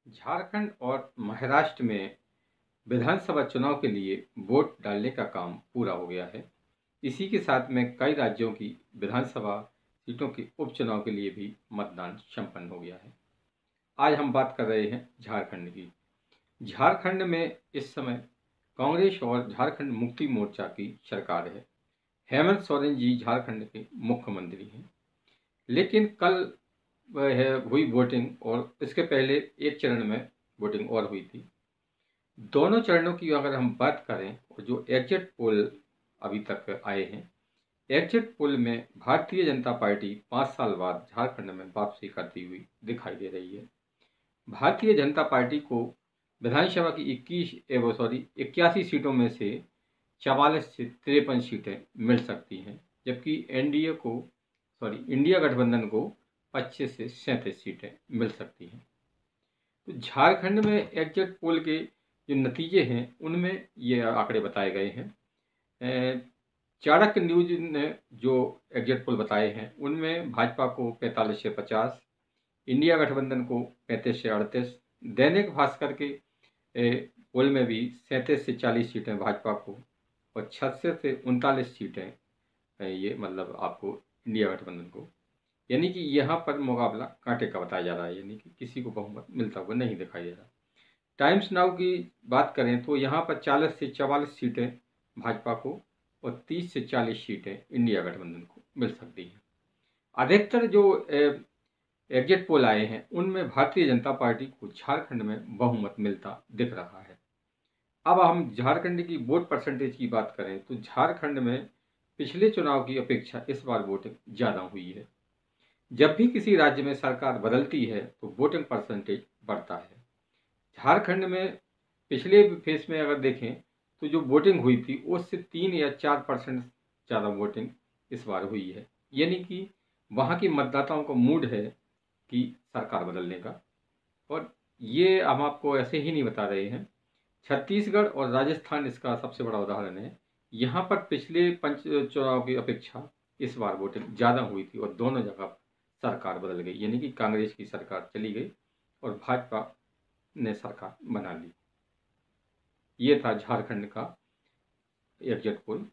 झारखंड और महाराष्ट्र में विधानसभा चुनाव के लिए वोट डालने का काम पूरा हो गया है। इसी के साथ में कई राज्यों की विधानसभा सीटों के उपचुनाव के लिए भी मतदान संपन्न हो गया है। आज हम बात कर रहे हैं झारखंड की। झारखंड में इस समय कांग्रेस और झारखंड मुक्ति मोर्चा की सरकार है। हेमंत सोरेन जी झारखंड के मुख्यमंत्री हैं। लेकिन कल हुई वोटिंग और इसके पहले एक चरण में वोटिंग और हुई थी। दोनों चरणों की अगर हम बात करें और जो एग्जिट पोल अभी तक आए हैं, एग्जिट पोल में भारतीय जनता पार्टी 5 साल बाद झारखंड में वापसी करती हुई दिखाई दे रही है। भारतीय जनता पार्टी को विधानसभा की 81 सीटों में से 44 से 53 सीटें मिल सकती हैं, जबकि इंडिया गठबंधन को 25 से 37 सीटें मिल सकती हैं। तो झारखंड में एग्जिट पोल के जो नतीजे हैं उनमें ये आंकड़े बताए गए हैं। चाणक्य न्यूज ने जो एग्जिट पोल बताए हैं उनमें भाजपा को 45 से 50, इंडिया गठबंधन को 35 से 38, दैनिक भास्कर के पोल में भी 37 से 40 सीटें भाजपा को और 36 से 39 सीटें ये मतलब आपको इंडिया गठबंधन को, यानी कि यहाँ पर मुकाबला कांटे का बताया जा रहा है, यानी कि किसी को बहुमत मिलता हुआ नहीं दिखाई दे रहा। टाइम्स नाउ की बात करें तो यहाँ पर 40 से 44 सीटें भाजपा को और 30 से 40 सीटें इंडिया गठबंधन को मिल सकती हैं। अधिकतर जो एग्जिट पोल आए हैं उनमें भारतीय जनता पार्टी को झारखंड में बहुमत मिलता दिख रहा है। अब हम झारखंड की वोट परसेंटेज की बात करें तो झारखंड में पिछले चुनाव की अपेक्षा इस बार वोटिंग ज़्यादा हुई है। जब भी किसी राज्य में सरकार बदलती है तो वोटिंग परसेंटेज बढ़ता है। झारखंड में पिछले फेज में अगर देखें तो जो वोटिंग हुई थी उससे 3 या 4% ज़्यादा वोटिंग इस बार हुई है, यानी कि वहाँ की मतदाताओं का मूड है कि सरकार बदलने का। और ये हम आपको ऐसे ही नहीं बता रहे हैं, छत्तीसगढ़ और राजस्थान इसका सबसे बड़ा उदाहरण है। यहाँ पर पिछले पंच चुनाव की अपेक्षा इस बार वोटिंग ज़्यादा हुई थी और दोनों जगह सरकार बदल गई, यानी कि कांग्रेस की सरकार चली गई और भाजपा ने सरकार बना ली। ये था झारखंड का एग्जिट पोल।